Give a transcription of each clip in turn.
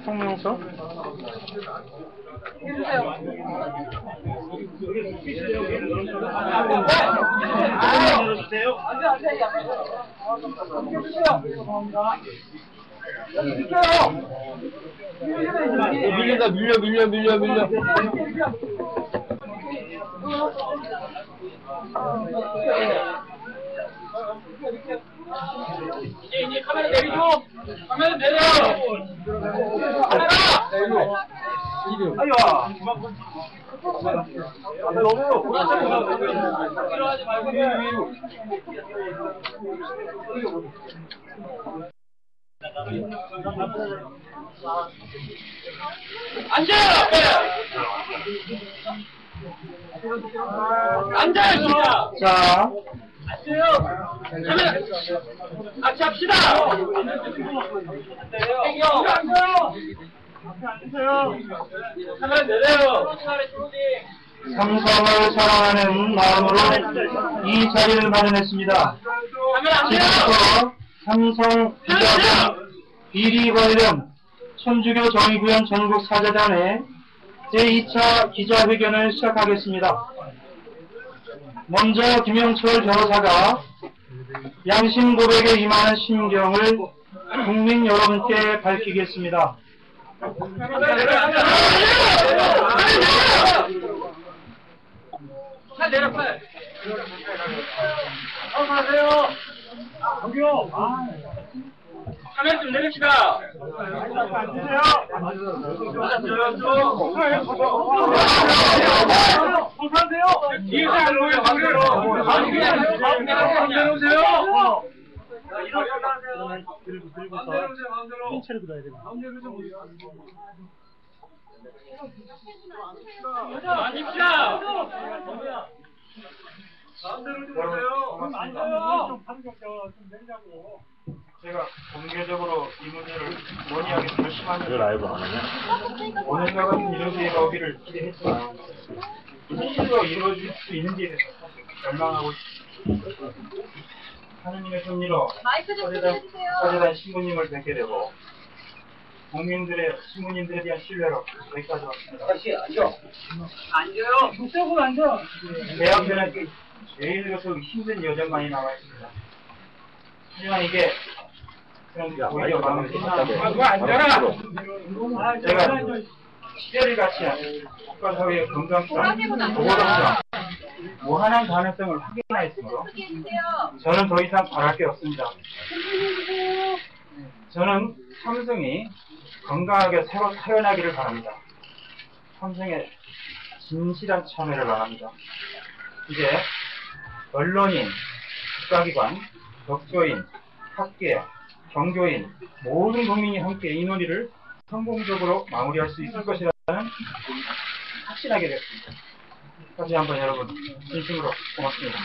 성명서? 밀린다, 밀려. 이제 카메라 내리죠. 카메라 내려. 카메라. 아이와. 일어나지 말고 위로. 앉아. 앉아 진짜. 자. 앉아요. 카메라. 같이 합시다. 앉아요. 카메라 내려요. 삼성을 사랑하는 마음으로 이 자리를 마련했습니다. 지금부터 삼성 기자단 비리 관련 천주교 정의구현 전국 사재단의 제2차 기자회견을 시작하겠습니다. 먼저 김영철 변호사가 양심 고백에 임하는 심경을 국민 여러분께 밝히겠습니다. 팔 내려 팔. 안녕하세요. 저기요. 카메라 좀 내립시다. 앉으세요. 안녕하세요. 뒤에서 안 보여 방대로. 방대로 오세요. 마음대로 오세요. 마음대로. 힌트를 들어야 됩니다. 마음대로 좀 오세요. 앉읍시다. 마음대로 좀 오세요. 앉아요. 제가 공개적으로 이 문제를 논의하기 결심하면서 라이브 안 하냐? 오늘과 같은 이런 기회가 오기를 기대했지만 현실로 이루어질 수 있는지에 대해서 사실 절망하고 있습니다. 하느님의 섭리로 사제단 신부님을 뵙게 되고 신부님들에 대한 신뢰로 여기까지 왔습니다. 앉아요. 북쪽으로 앉아. 내 앞에는 제일 힘든 여정만이 나와 있습니다. 하지만 이게 오히려 마음을 앉아라. 제가 시대를 같이 한 국가사회의 건강성, 도덕성, 무한한 가능성을 확인하였으므로 저는 더 이상 바랄 게 없습니다. 저는 삼성이 건강하게 새로 태어나기를 바랍니다. 삼성의 진실한 참여를 바랍니다. 이제 언론인, 국가기관, 독조인, 학계, 종교인, 모든 국민이 함께 이 논의를 성공적으로 마무리할 수 있을 것이라는 확신하게 됐습니다. 다시 한번 여러분 진심으로 고맙습니다.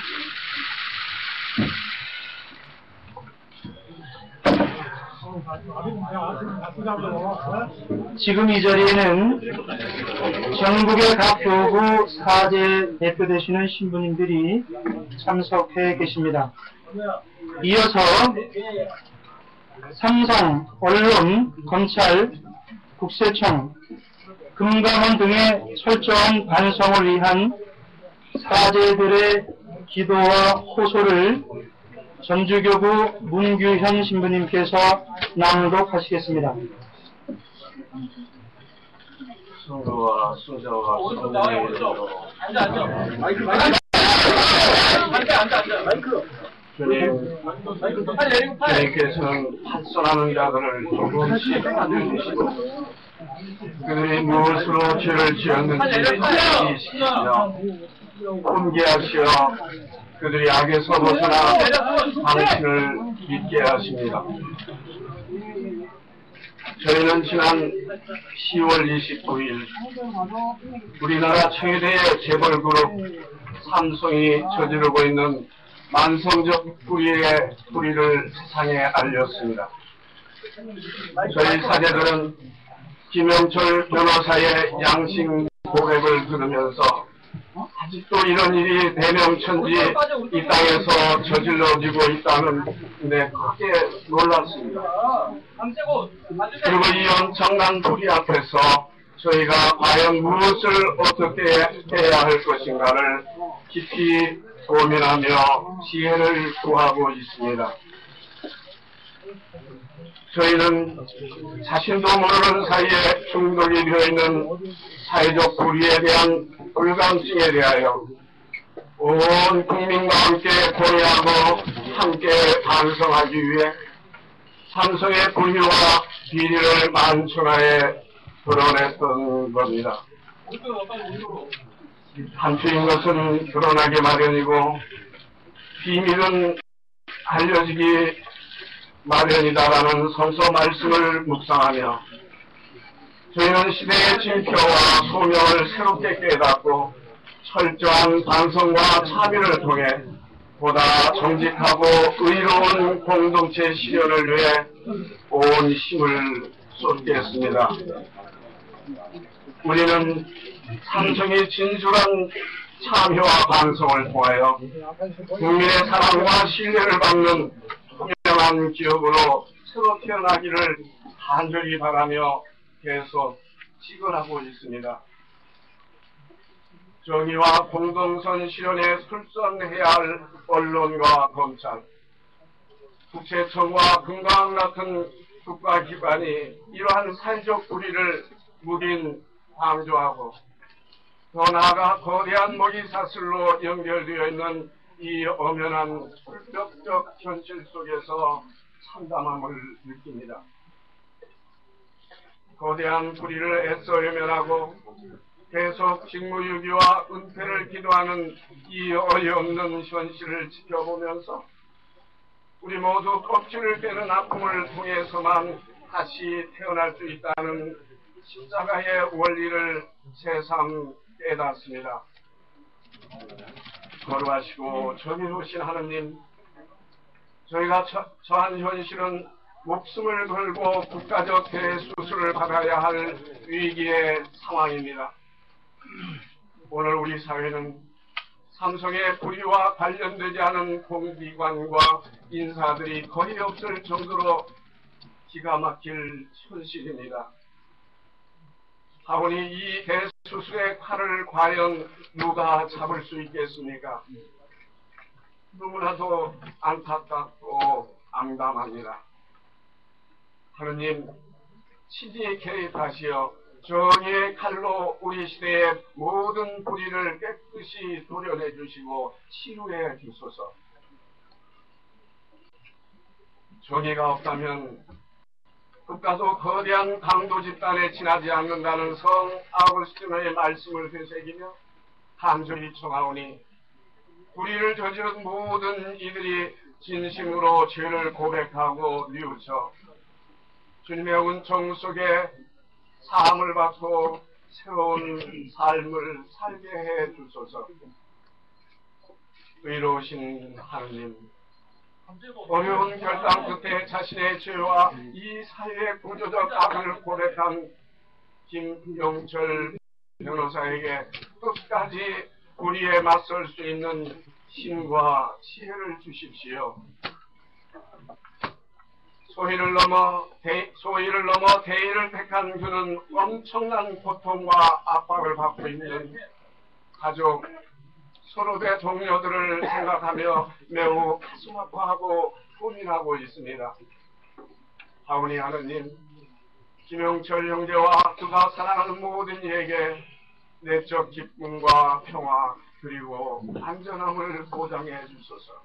지금 이 자리에는 전국의 각 교구 사제 대표 되시는 신부님들이 참석해 계십니다. 이어서 삼성, 언론, 검찰, 국세청, 금감원 등의 철저한 반성을 위한 사제들의 기도와 호소를 전주교구 문규현 신부님께서 낭독하시겠습니다. 성부와 수자와 성령의 이름으로 앉아. 마이크. 주님, 주님께서는 판선하는 자들을 조금씩 만드시고 그들이 무엇으로 죄를 지었는지 이시키시며 훈계하시어 그들이 악에서 벗어나 당신을 믿게 하십니다. 저희는 지난 10월 29일 우리나라 청와대의 재벌그룹 삼성이 저지르고 있는 만성적 불의의 불의를 세상에 알렸습니다. 저희 사제들은 김영철 변호사의 양심 고백을 들으면서 아직도 이런 일이 대명천지 이 땅에서 저질러지고 있다는데 크게 놀랐습니다. 그리고 이 엄청난 불의 앞에서 저희가 과연 무엇을 어떻게 해야 할 것인가를 깊이 고민하며 지혜를 구하고 있습니다. 저희는 자신도 모르는 사이에 중독이 되어있는 사회적 불의에 대한 불감증에 대하여 온 국민과 함께 고뇌하고 함께 반성하기 위해 삼성의 불의와 비리를 만천하에 드러냈던 겁니다. 한초인 것은 드러나기 마련이고 비밀은 알려지기 마련이다라는 성서 말씀을 묵상하며 저희는 시대의 징표와 소명을 새롭게 깨닫고 철저한 반성과 참여를 통해 보다 정직하고 의로운 공동체 실현을 위해 온 힘을 쏟겠습니다. 우리는 삼성의 진솔한 참여와 반성을 통하여 국민의 사랑과 신뢰를 받는 분명한 기업으로 새로 태어나기를 간절히 바라며 계속 지원하고 있습니다. 정의와 공동선 실현에 출선해야 할 언론과 검찰, 국세청과 금강 같은 국가기관이 이러한 사회적 불의를 묵인 방조하고 더 나아가 거대한 먹이사슬로 연결되어 있는 이 엄연한 불법적 현실 속에서 참담함을 느낍니다. 거대한 불의를 애써 외면하고 계속 직무유기와 은폐를 기도하는 이 어이없는 현실을 지켜보면서 우리 모두 껍질을 빼는 아픔을 통해서만 다시 태어날 수 있다는 십자가의 원리를 새삼 깨닫습니다. 거룩하시고 정의로우신 하느님, 저희가 처한 현실은 목숨을 걸고 국가적 대수술을 받아야 할 위기의 상황입니다. 오늘 우리 사회는 삼성의 불의와 관련되지 않은 공기관과 인사들이 거의 없을 정도로 기가 막힐 현실입니다. 하오니 이 대수술의 칼을 과연 누가 잡을 수 있겠습니까? 너무나도 안타깝고 암담합니다. 하느님, 친히 개입하시어 정의의 칼로 우리 시대의 모든 불의를 깨끗이 도려내 주시고 치유해 주소서. 정의가 없다면 국가도 거대한 강도 집단에 지나지 않는다는 성 아우구스티노의 말씀을 되새기며 간절히 청하오니 불의를 저지른 모든 이들이 진심으로 죄를 고백하고 뉘우쳐 주님의 은총 속에 사함을 받고 새로운 삶을 살게 해 주소서. 의로우신 하느님, 어려운 결단 끝에 자신의 죄와 이 사회의 구조적 악을 고백한 김용철 변호사에게 끝까지 불의에 맞설 수 있는 힘과 지혜를 주십시오. 소위를 넘어 대의를 택한 그는 엄청난 고통과 압박을 받고 있는 가족, 서로의 동료들을 생각하며 매우 가슴 아파하고 고민하고 있습니다. 하오니 하느님, 김용철 형제와 그가 사랑하는 모든 이에게 내적 기쁨과 평화 그리고 안전함을 보장해 주소서.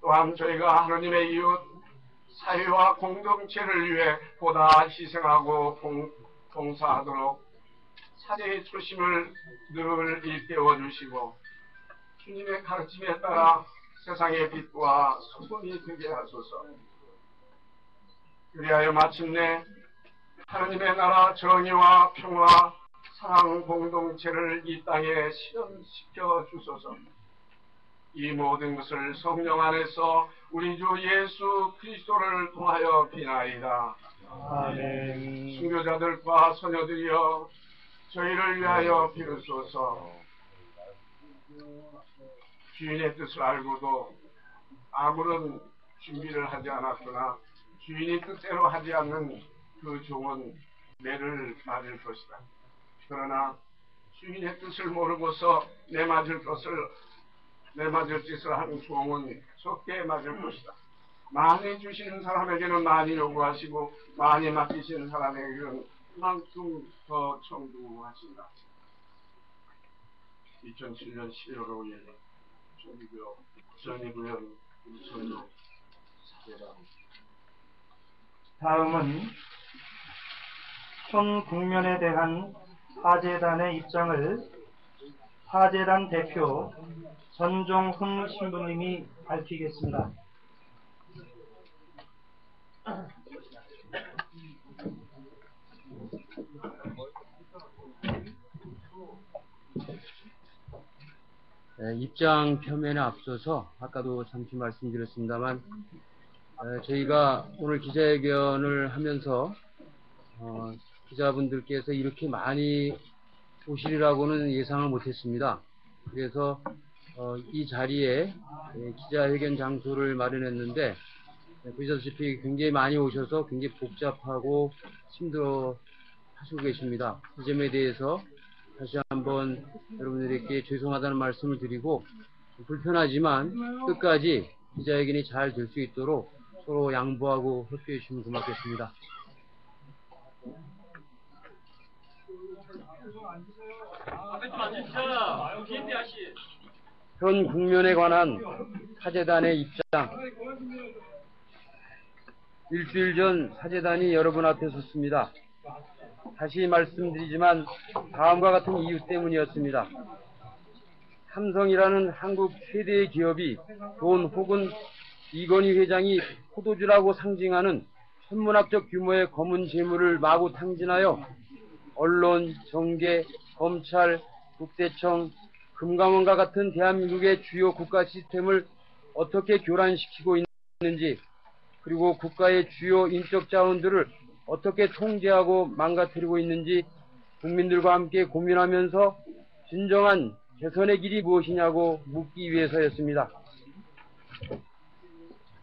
또한 저희가 하느님의 이웃, 사회와 공동체를 위해 보다 희생하고 봉사하도록 사제의 초심을 늘 일깨워 주시고 주님의 가르침에 따라 세상의 빛과 소금이 되게 하소서. 그리하여 마침내 하느님의 나라 정의와 평화, 사랑 공동체를 이 땅에 실현시켜 주소서. 이 모든 것을 성령 안에서 우리 주 예수 그리스도를 통하여 비나이다. 아멘. 순교자들과 소녀들이여 저희를 위하여 비로소서. 주인의 뜻을 알고도 아무런 준비를 하지 않았으나 주인이 뜻대로 하지 않는 그 종은 매를 맞을 것이다. 그러나 주인의 뜻을 모르고서 내 맞을 짓을 하는 종은 적게 맞을 것이다. 많이 주시는 사람에게는 많이 요구하시고 많이 맡기시는 사람에게는 그만큼 더 청구하신다. 2007년 11월 5일 종교 전의구현 우선로 사례다. 다음은 현 국면에 대한 화재단의 입장을 화재단 대표 전종훈 신부님이 밝히겠습니다. 입장 표명에 앞서서 아까도 잠시 말씀드렸습니다만 저희가 오늘 기자회견을 하면서 기자분들께서 이렇게 많이 오시리라고는 예상을 못했습니다. 그래서 이 자리에 기자회견 장소를 마련했는데 보시다시피 굉장히 많이 오셔서 굉장히 복잡하고 힘들어 하시고 계십니다. 이 점에 대해서 다시 한번 여러분들에게 죄송하다는 말씀을 드리고 불편하지만 끝까지 기자회견이 잘 될 수 있도록 서로 양보하고 협조해 주시면 고맙겠습니다. 현 국면에 관한 사제단의 입장. 일주일 전 사제단이 여러분 앞에 섰습니다. 다시 말씀드리지만 다음과 같은 이유 때문이었습니다. 삼성이라는 한국 최대의 기업이 돈 혹은 이건희 회장이 포도주라고 상징하는 천문학적 규모의 검은 재물을 마구 탕진하여 언론, 정계, 검찰, 국세청, 금감원과 같은 대한민국의 주요 국가 시스템을 어떻게 교란시키고 있는지, 그리고 국가의 주요 인적 자원들을 어떻게 통제하고 망가뜨리고 있는지 국민들과 함께 고민하면서 진정한 개선의 길이 무엇이냐고 묻기 위해서였습니다.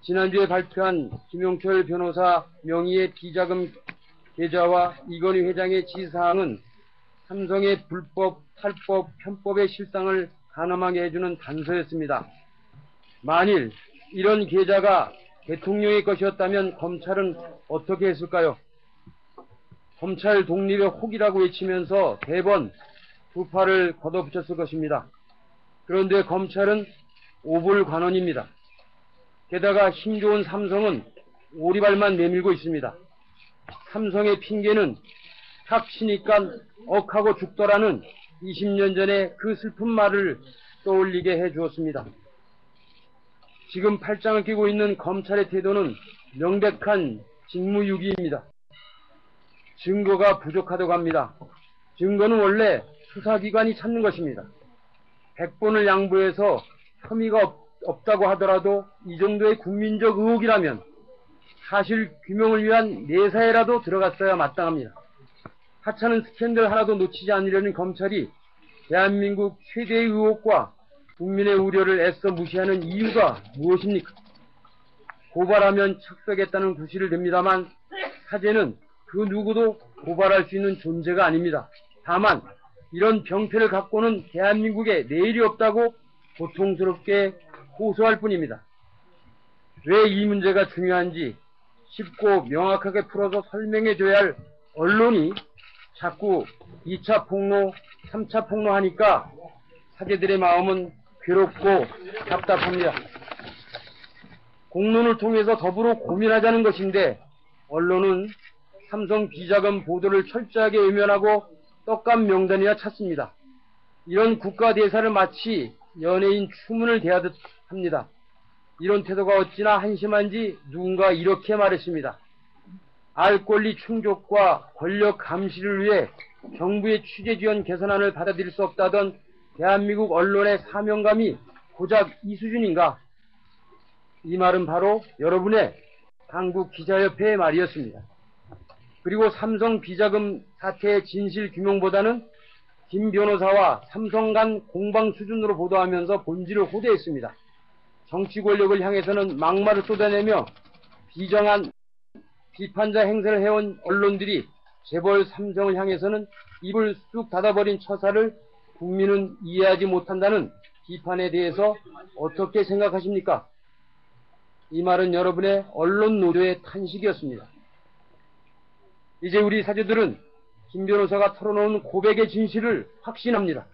지난주에 발표한 김용철 변호사 명의의 비자금 계좌와 이건희 회장의 지시사항은 삼성의 불법, 탈법, 편법의 실상을 가늠하게 해주는 단서였습니다. 만일 이런 계좌가 대통령의 것이었다면 검찰은 어떻게 했을까요? 검찰 독립의 혹이라고 외치면서 대번 두 팔을 걷어붙였을 것입니다. 그런데 검찰은 오불관원입니다. 게다가 힘 좋은 삼성은 오리발만 내밀고 있습니다. 삼성의 핑계는 탁 치니까 억하고 죽더라는 20년 전에 그 슬픈 말을 떠올리게 해주었습니다. 지금 팔짱을 끼고 있는 검찰의 태도는 명백한 직무유기입니다. 증거가 부족하다고 합니다. 증거는 원래 수사기관이 찾는 것입니다. 100번을 양보해서 혐의가 없다고 하더라도 이 정도의 국민적 의혹이라면 사실 규명을 위한 내사에라도 들어갔어야 마땅합니다. 하찮은 스캔들 하나도 놓치지 않으려는 검찰이 대한민국 최대의 의혹과 국민의 우려를 애써 무시하는 이유가 무엇입니까? 고발하면 착석했다는 구실을 듭니다만 사제는 그 누구도 고발할 수 있는 존재가 아닙니다. 다만 이런 병폐를 갖고는 대한민국에 내일이 없다고 고통스럽게 호소할 뿐입니다. 왜 이 문제가 중요한지 쉽고 명확하게 풀어서 설명해줘야 할 언론이 자꾸 2차 폭로, 3차 폭로하니까 사제들의 마음은 괴롭고 답답합니다. 공론을 통해서 더불어 고민하자는 것인데 언론은 삼성 비자금 보도를 철저하게 외면하고 떡값 명단이나 찾습니다. 이런 국가대사를 마치 연예인 추문을 대하듯 합니다. 이런 태도가 어찌나 한심한지 누군가 이렇게 말했습니다. 알 권리 충족과 권력 감시를 위해 정부의 취재 지원 개선안을 받아들일 수 없다던 대한민국 언론의 사명감이 고작 이 수준인가? 이 말은 바로 여러분의 한국기자협회의 말이었습니다. 그리고 삼성 비자금 사태의 진실 규명보다는 김 변호사와 삼성 간 공방 수준으로 보도하면서 본질을 호도했습니다. 정치 권력을 향해서는 막말을 쏟아내며 비정한 비판자 행세를 해온 언론들이 재벌 삼성을 향해서는 입을 쑥 닫아버린 처사를 국민은 이해하지 못한다는 비판에 대해서 어떻게 생각하십니까? 이 말은 여러분의 언론 노조의 탄식이었습니다. 이제 우리 사제들은 김 변호사가 털어놓은 고백의 진실을 확신합니다.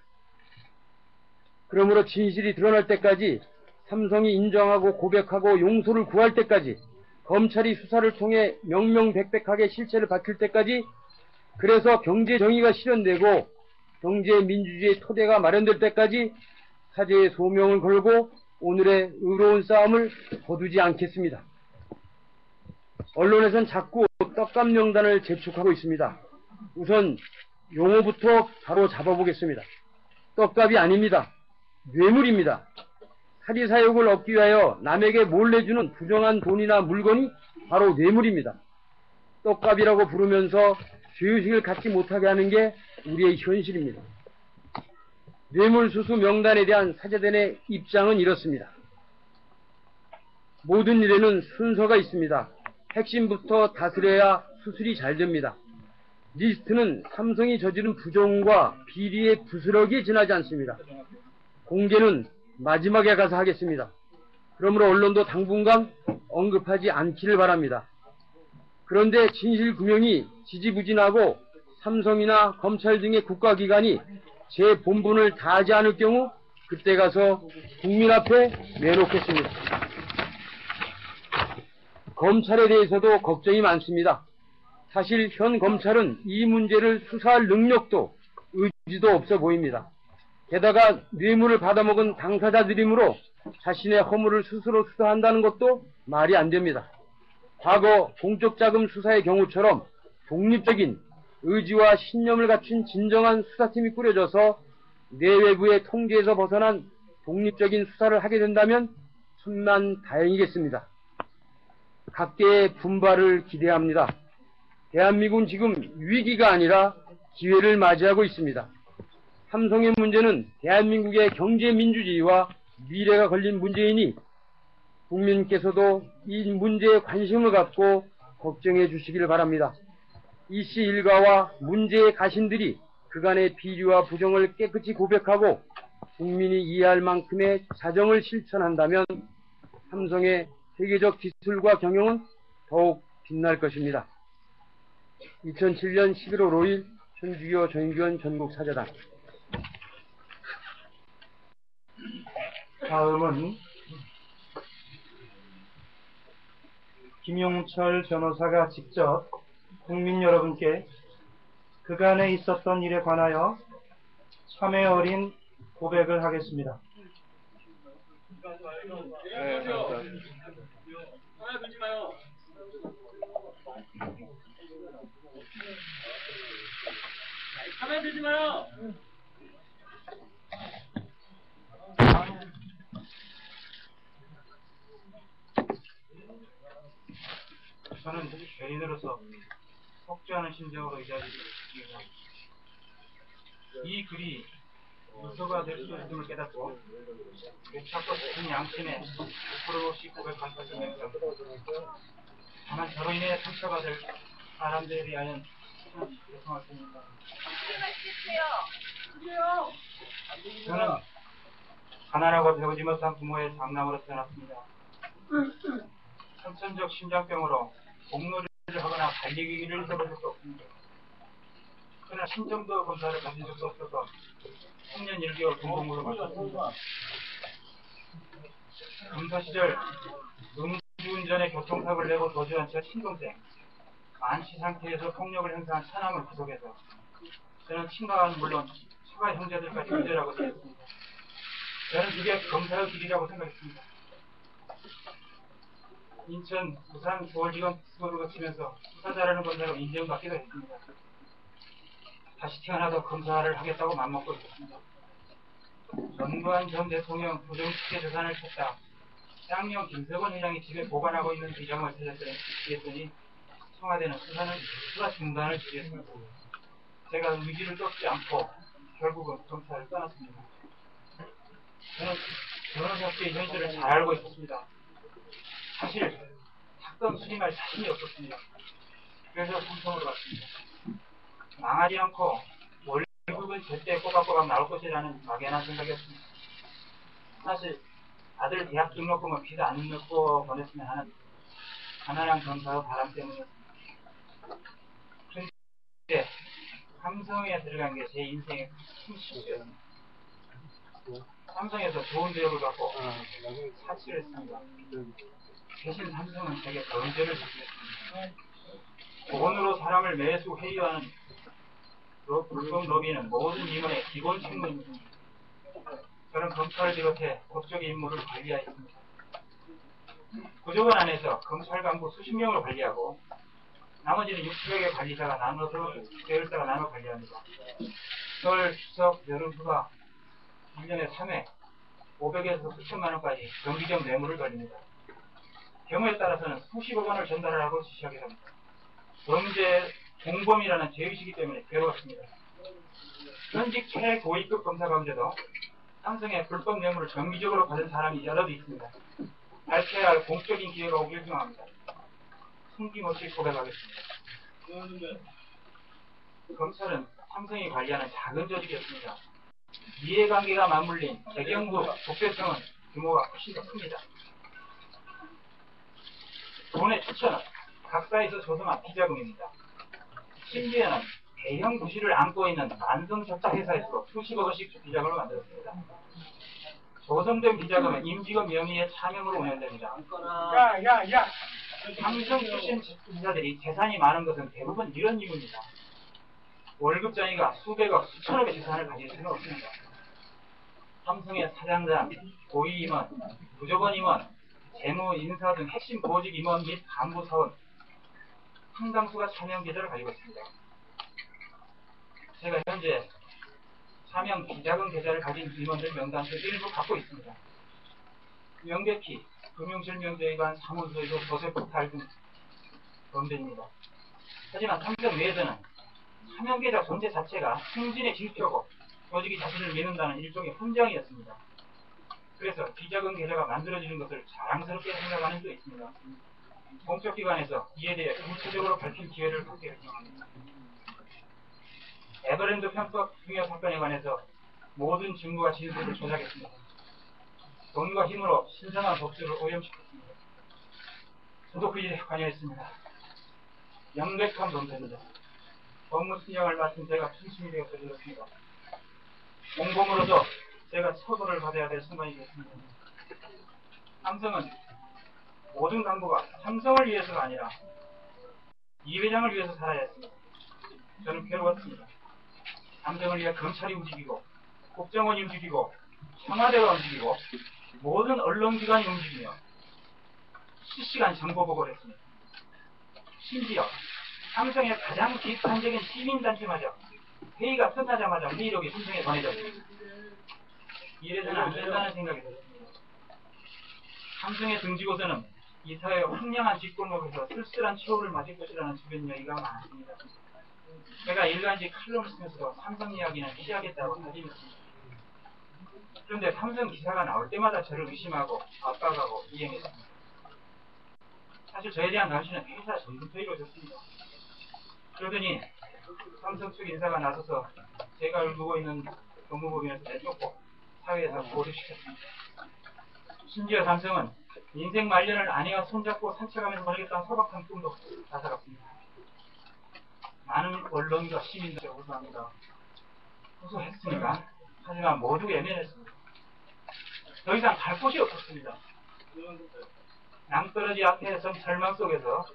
그러므로 진실이 드러날 때까지, 삼성이 인정하고 고백하고 용서를 구할 때까지, 검찰이 수사를 통해 명명백백하게 실체를 밝힐 때까지, 그래서 경제 정의가 실현되고 경제 민주주의의 토대가 마련될 때까지 사제의 소명을 걸고 오늘의 의로운 싸움을 거두지 않겠습니다. 언론에선 자꾸 떡값 명단을 재촉하고 있습니다. 우선 용어부터 바로 잡아보겠습니다. 떡값이 아닙니다. 뇌물입니다. 사리사욕을 얻기 위하여 남에게 몰래 주는 부정한 돈이나 물건이 바로 뇌물입니다. 떡값이라고 부르면서 죄의식을 갖지 못하게 하는 게 우리의 현실입니다. 뇌물수수 명단에 대한 사제단의 입장은 이렇습니다. 모든 일에는 순서가 있습니다. 핵심부터 다스려야 수술이 잘 됩니다. 리스트는 삼성이 저지른 부정과 비리의 부스러기에 지나지 않습니다. 공개는 마지막에 가서 하겠습니다. 그러므로 언론도 당분간 언급하지 않기를 바랍니다. 그런데 진실규명이 지지부진하고 삼성이나 검찰 등의 국가기관이 제 본분을 다하지 않을 경우 그때 가서 국민 앞에 내놓겠습니다. 검찰에 대해서도 걱정이 많습니다. 사실 현 검찰은 이 문제를 수사할 능력도 의지도 없어 보입니다. 게다가 뇌물을 받아먹은 당사자들이므로 자신의 허물을 스스로 수사한다는 것도 말이 안 됩니다. 과거 공적자금 수사의 경우처럼 독립적인 의지와 신념을 갖춘 진정한 수사팀이 꾸려져서 내외부의 통제에서 벗어난 독립적인 수사를 하게 된다면 천만다행이겠습니다. 각계의 분발을 기대합니다. 대한민국은 지금 위기가 아니라 기회를 맞이하고 있습니다. 삼성의 문제는 대한민국의 경제 민주주의와 미래가 걸린 문제이니 국민께서도 이 문제에 관심을 갖고 걱정해 주시길 바랍니다. 이씨 일가와 문제의 가신들이 그간의 비리와 부정을 깨끗이 고백하고 국민이 이해할 만큼의 자정을 실천한다면 삼성의 세계적 기술과 경영은 더욱 빛날 것입니다. 2007년 11월 5일 현주교 정규원 전국사제단. 다음은 김용철 변호사가 직접 국민 여러분께 그간에 있었던 일에 관하여 참회 어린 고백을 하겠습니다. 가만히 들지 마요. 저는 개인으로서 속죄하는 심정으로 이 자리에 있습니다. 이 글이 문서가 될 수 있음을 깨닫고 목탁과 깊은 양심에 100%씩 고백한 것을 맹세합니다. 다만 저로 인해 상처가 될 사람들에 대하여는 죄송할 뿐입니다. 저는 가난하고 배우지 못한 부모의 장남으로 태어났습니다. 선천적 심장병으로 공로를 하거나 달리기를 해본 적도 없습니다. 그러나 신정도 검사를 가진 적도 없어서 3년 1개월 공공으로 마쳤습니다. 검사 시절 음주운전에 교통사고를 내고 도주한 제 친동생, 만취 상태에서 폭력을 행사한 차남을 구속해서 저는 친가는 물론 추가 형제들까지 유죄라고 생각했습니다. 저는 그게 검사의 길이라고 생각했습니다. 인천, 부산, 서울지검 특수부를 거치면서 수사 잘하는 검사로 인정받기도 했습니다. 다시 태어나도 검사를 하겠다고 맘먹고 있었습니다. 전두환 전 대통령 부정축제 재산을 찾다 쌍용 김석원 회장이 집에 보관하고 있는 비장을 찾았더니 청와대는 수사 중단을 지시했습니다. 제가 의지를 쫓지 않고 결국은 검찰을 떠났습니다. 저는 변호사의 현실을 잘 알고 있었습니다. 사실 사건 수임할 자신이 없었습니다. 그래서 삼성으로 갔습니다. 망하지 않고 월급은 제때 꼬박꼬박 나올 것이라는 막연한 생각이었습니다. 사실 아들 대학 등록금은 빚 안 넣고 보냈으면 하는 가난한 검사의 바람 때문이었습니다. 그런데 삼성에 들어간 게 제 인생의 큰 실수였습니다. 삼성에서 좋은 대우를 받고 사치를 했습니다. 대신 삼성은 제게 범죄를 저질렀습니다. 돈으로 사람을 매수 회유하는 불법 로비는 모든 임원의 기본 책무입니다. 저는 검찰을 비롯해 법조계 임무를 관리하였습니다. 구조원 안에서 검찰 간부 수십 명을 관리하고 나머지는 60여개 관리자가 나눠서 계열사가 나눠 관리합니다. 설, 추석, 여름 휴가 1년에 3회 500에서 수천만 원까지 정기적 뇌물을 걸립니다. 경우에 따라서는 수십억 원을 전달하고 지시하게 됩니다. 범죄 공범이라는 죄의식이기 때문에 괴로웠습니다. 현직 최고위급 검사 가운데도 삼성의 불법 뇌물을 정기적으로 받은 사람이 여럿 있습니다. 밝혀야 할 공적인 기회가 오길 희망합니다. 숨김없이 고백하겠습니다. 검찰은 삼성이 관리하는 작은 조직이었습니다. 이해관계가 맞물린 재경부 국세청은 규모가 훨씬 더 큽니다. 돈의 추천은 각사에서 조성한 비자금입니다. 심지어는 대형 부실을 안고 있는 만성적자 회사에서 수십억 원씩 비자금을 만들었습니다. 조성된 비자금은 임직원 명의의 차명으로 운영됩니다. 삼성 출신 기자들이 재산이 많은 것은 대부분 이런 이유입니다. 월급쟁이가 수백억, 수천억의 재산을 가질 수는 없습니다. 삼성의 사장장, 고위 임원, 부조건 임원, 재무, 인사 등 핵심 보직 임원 및 간부 사원 상당수가 차명 계좌를 가지고 있습니다. 제가 현재 차명 비자금 계좌를 가진 임원들 명단 중 일부 갖고 있습니다. 명백히 금융실명제 위반, 사무소에도 조세 폭탈 등 범죄입니다. 하지만 삼성 내에서는 차명 계좌 존재 자체가 승진의 질표고 조직이 자신을 믿는다는 일종의 훈장이었습니다. 그래서 비자금 계좌가 만들어지는 것을 자랑스럽게 생각하는 수도 있습니다. 공적기관에서 이에 대해 구체적으로 밝힐 기회를 갖기를 희망합니다. 에버랜드 편법 흉여 사건에 관해서 모든 증거와 진술을 조작했습니다. 돈과 힘으로 신성한 법조를 오염시켰습니다. 저도 그 일에 관여했습니다. 명백한 범죄입니다. 법무 신경을 맡은 제가 충심이 되어 저질렀습니다. 공범으로서 제가 처벌을 받아야 될 순간이 됐습니다. 삼성은 모든 간부가 삼성을 위해서가 아니라 이 회장을 위해서 살아야 했습니다. 저는 괴로웠습니다. 삼성을 위해 검찰이 움직이고 국정원이 움직이고 청와대가 움직이고 모든 언론기관이 움직이며 실시간 정보 보고를 했습니다. 심지어 삼성의 가장 비판적인 시민단체마저 회의가 끝나자마자 회의록이 삼성에 보내졌습니다. 이래서는 안 된다는 생각이 들었습니다. 삼성의 등지고서는 이 사회의 황량한 뒷골목에서 쓸쓸한 최후를 맞을 것이라는 주변 이야기가 많았습니다. 제가 일간지 칼럼을 쓰면서 삼성 이야기는 피하겠다고 다짐했습니다. 그런데 삼성 기사가 나올 때마다 저를 의심하고 압박하고 이행했습니다. 사실 저에 대한 감시는 회사 전부터 이루어졌습니다. 그러더니 삼성 측 인사가 나서서 제가 울고 있는 법무법인에서 내쫓고 사회에서 고립시켰습니다. 심지어 삼성은 인생 말년을 아내와 손잡고 산책하면서 보내겠다는 소박한 꿈도 앗아갔습니다. 많은 언론과 시민들이 호소합니다. 호소했습니다. 하지만 모두 외면했습니다. 더 이상 갈 곳이 없었습니다. 낭떠러지 앞에서 절망 속에서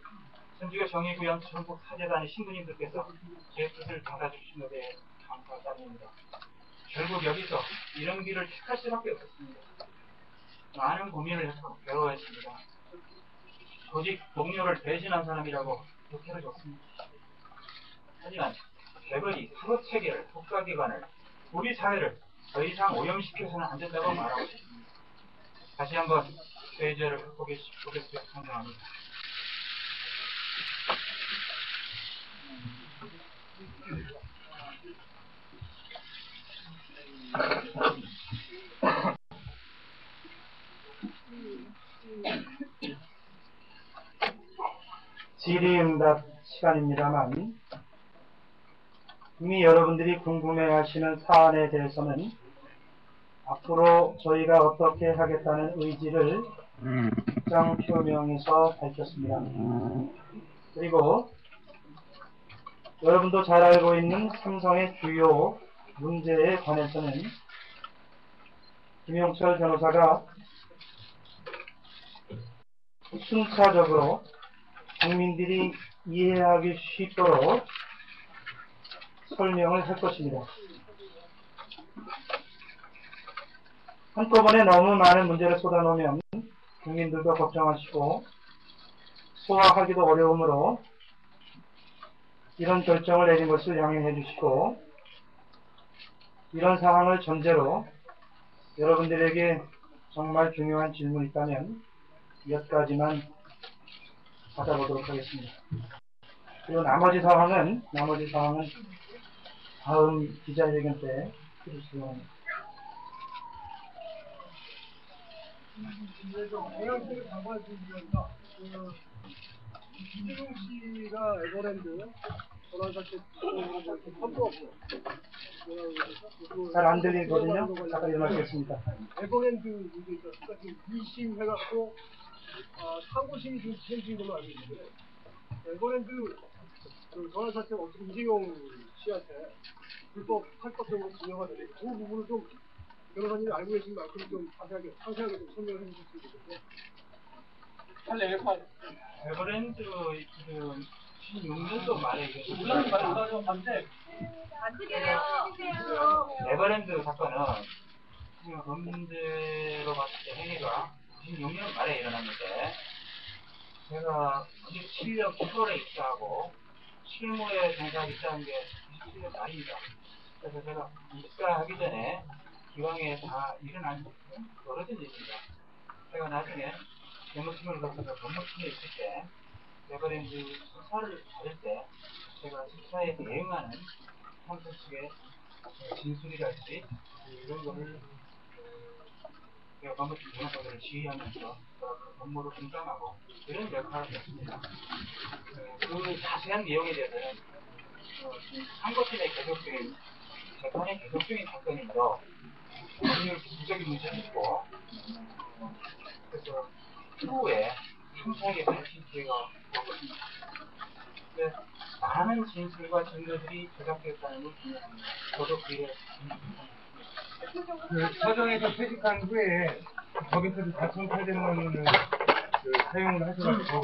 천주교 정의구현 전국 사재단의 신부님들께서 제 뜻을 받아주신 것에 감사할 따름입니다. 결국 여기서 이런 길을 택할 수밖에 없었습니다. 많은 고민을 해서 괴로워했습니다. 조직 동료를 배신한 사람이라고 독해를 줬습니다. 하지만 개벌이 사법체계를, 국가기관을, 우리 사회를 더 이상 오염시켜서는 안 된다고 말하고 싶습니다. 다시 한번 죄죄를 보겠습니다. 감사합니다. 질의응답 시간입니다만 이미 여러분들이 궁금해하시는 사안에 대해서는 앞으로 저희가 어떻게 하겠다는 의지를 입장 표명에서 밝혔습니다. 그리고 여러분도 잘 알고 있는 삼성의 주요 문제에 관해서는 김용철 변호사가 순차적으로 국민들이 이해하기 쉽도록 설명을 할 것입니다. 한꺼번에 너무 많은 문제를 쏟아놓으면 국민들도 걱정하시고 소화하기도 어려우므로 이런 결정을 내린 것을 양해해 주시고 이런 상황을 전제로 여러분들에게 정말 중요한 질문이 있다면 몇 가지만 받아보도록 하겠습니다. 그리고 나머지 상황은 다음 기자회견 때 해주시기 바랍니다. 이재용 씨가 에버랜드 전환사채 선포했고 잘 안 들리거든요. 잠깐 일어나겠습니다. 에버랜드 문제 있었으니까 지금 2심 해갖고 상고심이 지금 진행 중인 걸로 알고 있는데 에버랜드 그 전환사채 어떻게 이재용 씨한테 불법 탈법적으로 진행가 되는데 그 부분을 좀 변호사님이 알고 계신 만큼 좀 상세하게 좀 설명을 해주실 수 있겠어요? 에버랜드 지금 16년도 말에 에버랜드 사건은 범죄로 봤을 때 행위가 16년 말에 일어났는데 제가 97년 9월에 입사하고 실무에 종사하기 시작한 게 27년 말입니다. 그래서 제가 입사하기 전에 기왕에 다 일어난 벌어진 일입니다. 제가 나중에 재무팀을 거쳐서 법무팀에 있을 때 에버랜드 수사를 받을 때 제가 수사에 대응하는 삼성 측의 진술이랄지 이런 거를 제가 법무팀 변호사들을 지휘하면서 그 업무를 분담하고 이런 역할을 했습니다. 그 자세한 내용에 대해서는 상고팀의 계속 중인 재판의 계속 중인 사건이므로 법률 기술적인 문제도 있고 그래서 후에 충분하게 밝힌 기회가 없었습니다. 많은 진술과 증거들이 제작됐다는 걸 분명합니다. 저도 그에 서정에서 퇴직한 후에 거기서도 4,800만 원을 사용을 하셔가지고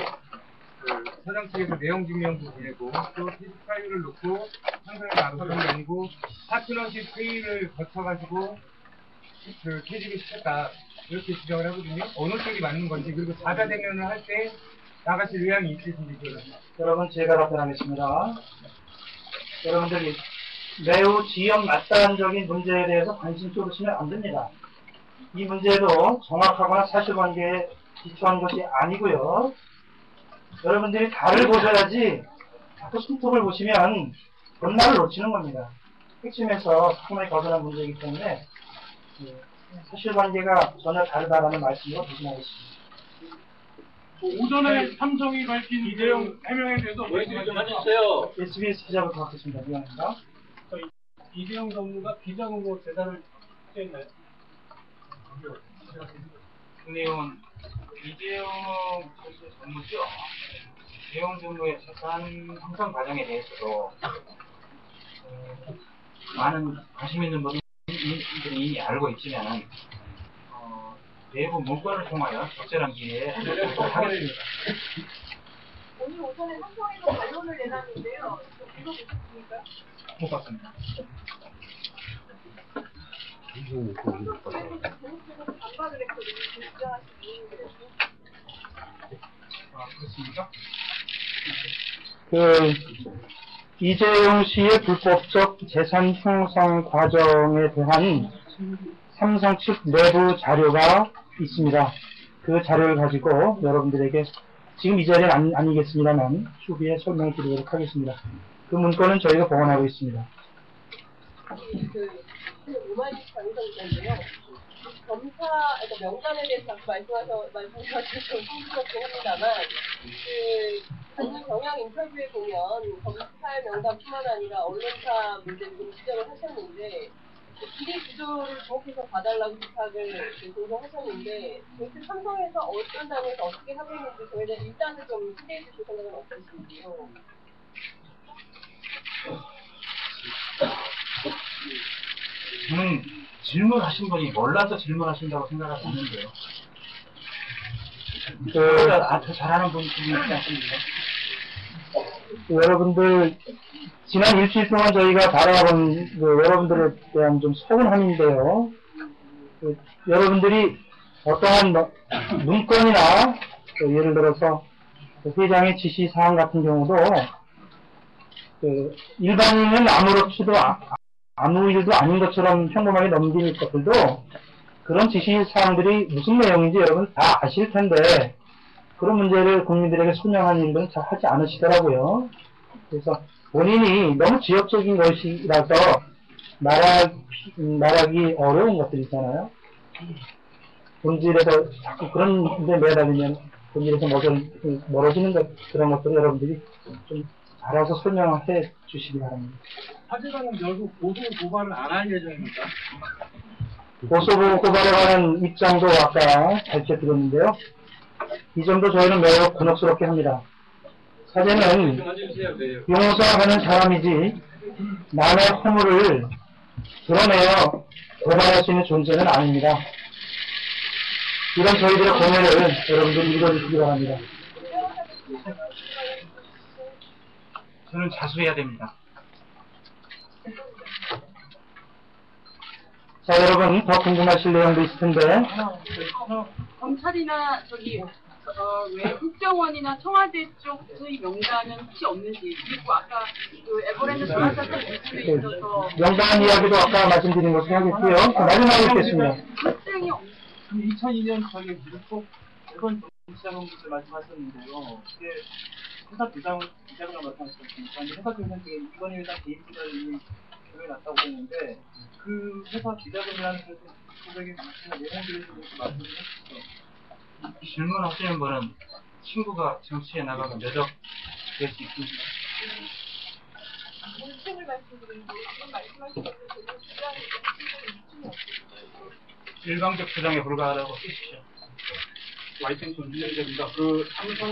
서정 측에서 내용 증명도 보내고 또 퇴직 사유를 놓고 상상을 나누던 게 아니고 파트너십 회의를 거쳐가지고 퇴직을 시켰다 이렇게 주장을 하거든요. 어느 쪽이 맞는 건지 그리고 자가대면을 할 때 나가실 의향이 있으신지 여러분 제가 답변하겠습니다. 여러분들이 매우 지역 맞단적인 문제에 대해서 관심 쏟으시면 안 됩니다. 이 문제도 정확하거나 사실관계에 기초한 것이 아니고요. 여러분들이 달을 보셔야지 자꾸 손톱을 보시면 본날을 놓치는 겁니다. 핵심에서 상당히 벗어난 문제이기 때문에 사실관계가 전혀 다르다라는 말씀으로 대신하겠습니다. 오전에 삼성이 밝힌 이재용 해명에 대해서 말씀 좀 해주세요. SBS 기자부터 받겠습니다. 미안합니다. 이재용 전무가 비자금으로 재산을 취했나요? 그 내용은 이재용 전무죠. 이재용 전무의 재산 형성 과정에 대해서도 많은 관심 있는 분들이 이미 알고 있지만 내부 문건을 통하여 적절한 기회에 하겠습니다. 오늘 오전에 삼성에서 반론을 내놨는데요. 이거 보셨습니까? 못 봤습니다. 반박을 했거든요. 그렇습니까? 이재용 씨의 불법적 재산 형성 과정에 대한 삼성 측 내부 자료가 있습니다. 그 자료를 가지고 여러분들에게 지금 이 자리는 아니겠습니다만 추후에 설명을 드리도록 하겠습니다. 그 문건은 저희가 보관하고 있습니다. 오마이뉴스 강의성인데요. 검사, 명단에 대해서 말씀하셔서 좀 성스럽긴 합니다만, 아니, 경향 인터뷰에 보면 검찰 명단뿐만 아니라 언론사 문제를 좀 지적을 하셨는데 비리 구조를 주목해서 봐달라고 부탁을 공개하셨는데 도대체 삼성에서 어떤 단에서 어떻게 하고 있는지 저에 대한 일단은 좀 소개해 주실 생각은 없으신지요? 저는 질문하신 분이 몰라서 질문하신다고 생각을 했는데요. 더 잘하는 분이 있지 않습니까? 여러분들 지난 일주일 동안 저희가 바라본 여러분들에 대한 좀 서운함인데요. 여러분들이 어떠한 문건이나 예를 들어서 회장의 지시 사항 같은 경우도 일반인은 아무렇지도 아무 일도 아닌 것처럼 평범하게 넘기는 것들도 그런 지시 사항들이 무슨 내용인지 여러분 다 아실 텐데 그런 문제를 국민들에게 설명하는 일은 잘 하지 않으시더라고요. 그래서 본인이 너무 지역적인 것이라서 말하기 어려운 것들이잖아요. 본질에서 자꾸 그런 문제에 매달리면 본질에서 멀어지는 그런 것들을 여러분들이 좀 알아서 설명해 주시기 바랍니다. 하지만 결국 고소 고발을 안 할 예정입니까? 고소 고발에 관한 입장도 아까 밝혀드렸는데요. 이 점도 저희는 매우 곤혹스럽게 합니다. 사제는 용서하는 사람이지 남의 허물을 드러내어 고발할 수 있는 존재는 아닙니다. 이런 저희들의 공예를 여러분들 읽어주시기 바랍니다. 저는 자수해야 됩니다. 자, 여러분 더 궁금하실 내용도 있을 텐데 검찰이나 왜 국정원이나 청와대 쪽의 명단은 혹시 없는지, 그리고 아까 그 에버랜드 전화사건 뉴스에 있어서 명단 이야기도 아까 말씀드린 것을 하겠고요. 마지막에 있겠습니다. 실증이 없는. 2002년 저기 미국 일본 정치자금부터 말씀하셨는데요. 이게 회사 비자금을 나타났었습니까? 회사 경선 중에 이건희 회장 개인 비자금이 결정이 났다고 했는데 그 회사 비자금이라는 것은 고객의 내용들에 대해서 말씀을 해주시죠. 질문하시는 분은 친구가 정치에 나가서 몇억 될 수 있습니다. 물증을 말씀드리는데 지금 말씀하신 것은 저희가 주장이 물증이 없습니다. 일방적 주장에 불과하다고 쓰십시오. 와이튼 존재입니다. 그 삼성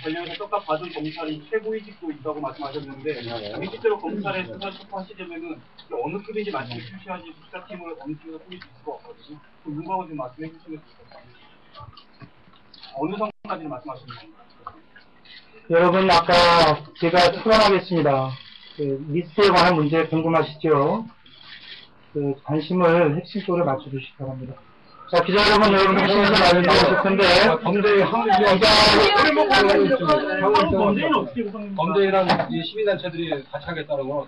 관련해서 떡값 받은 검찰이 최고위직도 있다고 말씀하셨는데 실제로 검찰에 수사 접하시려면은 어느 급인지 말씀해 주셔야지 수사팀을 어느 팀에서 꾸릴 수 있을 것 같거든요. 그 문과고 좀 말씀해 주시면 좋겠습니다. 어느 선까지 말씀하시는 건가요? 여러분 아까 제가 추론하겠습니다. 그 리스트에 관한 문제 궁금하시죠? 그 관심을 핵심 쪽으로 맞춰주시기 바랍니다. 자, 기자 여러분, 핵심에서 말씀드렸을 텐데 범죄이란 이 시민단체들이 같이 하겠다는 건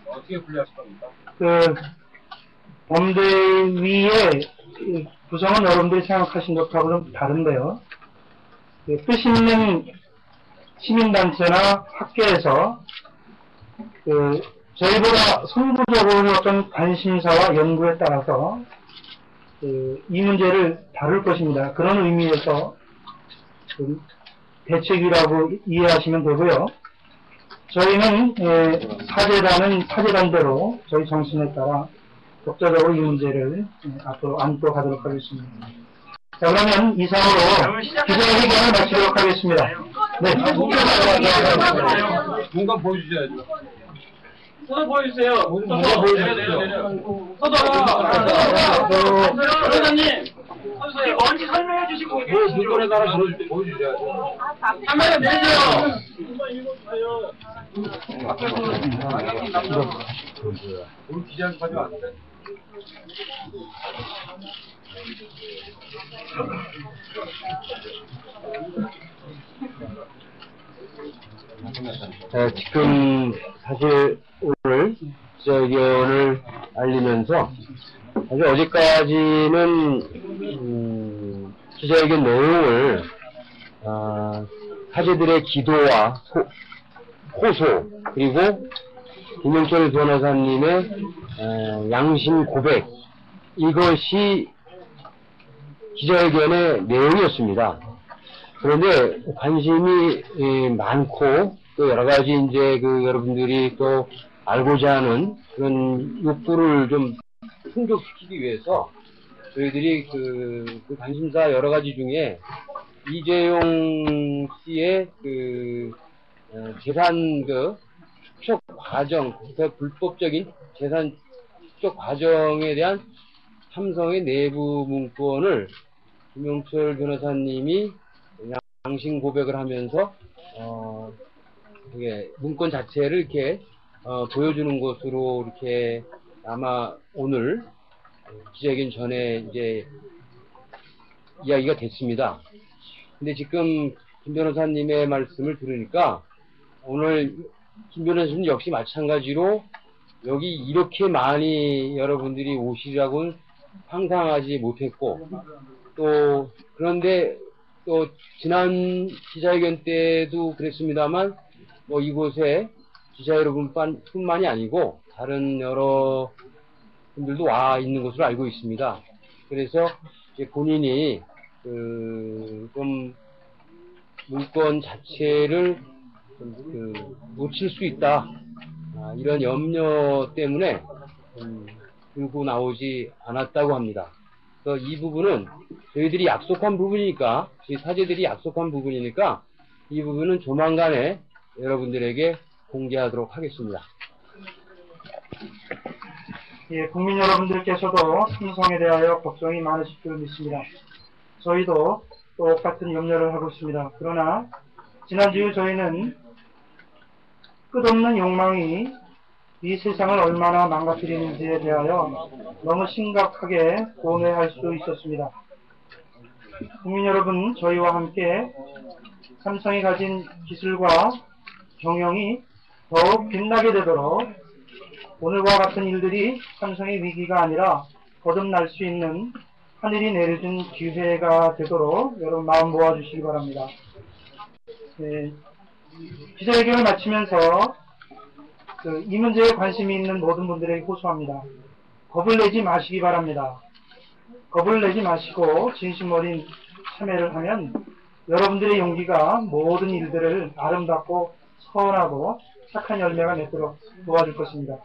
어떻게 분리하실 겁니까? 그 범죄위의 구성은 여러분들이 생각하신 것하고는 다른데요. 그 뜻 있는 시민단체나 학계에서 그 저희보다 선구적으로 어떤 관심사와 연구에 따라서 이 문제를 다룰 것입니다. 그런 의미에서 대책이라고 이해하시면 되고요. 저희는 사제단은 사제단대로 저희 정신에 따라 독자적으로 이 문제를 앞으로 안고 가도록 하겠습니다. 자, 그러면 이상으로 기자회견을 마치도록 하겠습니다. 네. 문건 보여주셔야죠. 서도 보여주세요. 문건 보여주세요. 변호사님, 뭔지 설명해 주시고 문건에 따라 보여주셔야죠. 카메라 내세요. 우리 기자한테 가지고 안 돼. 지금 사실 오늘 기자회견을 알리면서 사실 어제까지는 기자회견 내용을 사제들의 기도와 호소 그리고 김영철 변호사님의 양심 고백 이것이 기자회견의 내용이었습니다. 그런데 관심이 많고 또 여러 가지 이제 그 여러분들이 또 알고자 하는 그런 욕구를 좀 충족시키기 위해서 저희들이 그 관심사 여러 가지 중에 이재용 씨의 재산 축적 과정, 그 불법적인 재산 축적 과정에 대한 삼성의 내부 문건을 김용철 변호사님이 양심 고백을 하면서 이게 문건 자체를 이렇게 보여주는 것으로 이렇게 아마 오늘 기자회견 전에 이제 이야기가 됐습니다. 근데 지금 김 변호사님의 말씀을 들으니까 오늘 김 변호사님 역시 마찬가지로 여기 이렇게 많이 여러분들이 오시라고는 상상하지 못했고 또 그런데 또 지난 기자회견 때도 그랬습니다만 뭐 이곳에 기자 여러분뿐만이 아니고 다른 여러 분들도 와 있는 것으로 알고 있습니다. 그래서 이제 본인이 좀 문건 자체를 놓칠 수 있다 이런 염려 때문에 들고 나오지 않았다고 합니다. 그래서 이 부분은 저희들이 약속한 부분이니까 저희 사제들이 약속한 부분이니까 이 부분은 조만간에 여러분들에게 공개하도록 하겠습니다. 예, 국민 여러분들께서도 삼성에 대하여 걱정이 많으실 줄 믿습니다. 저희도 똑같은 염려를 하고 있습니다. 그러나 지난주 저희는 끝없는 욕망이 이 세상을 얼마나 망가뜨리는지에 대하여 너무 심각하게 고뇌할 수 있었습니다. 국민 여러분, 저희와 함께 삼성이 가진 기술과 경영이 더욱 빛나게 되도록 오늘과 같은 일들이 삼성의 위기가 아니라 거듭날 수 있는 하늘이 내려준 기회가 되도록 여러분 마음 모아주시기 바랍니다. 네, 기자회견을 마치면서 이 문제에 관심이 있는 모든 분들에게 호소합니다. 겁을 내지 마시기 바랍니다. 겁을 내지 마시고 진심 어린 참여를 하면 여러분들의 용기가 모든 일들을 아름답고 선하고 착한 열매가 맺도록 도와줄 것입니다.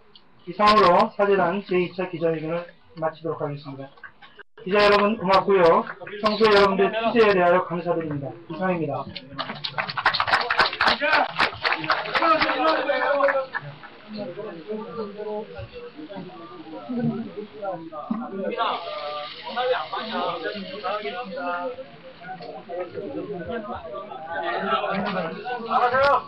이상으로 사제단 제2차 기자회견을 마치도록 하겠습니다. 기자 여러분 고맙고요. 평소에 여러분들 취재에 대하여 감사드립니다. 이상입니다. 나가세요.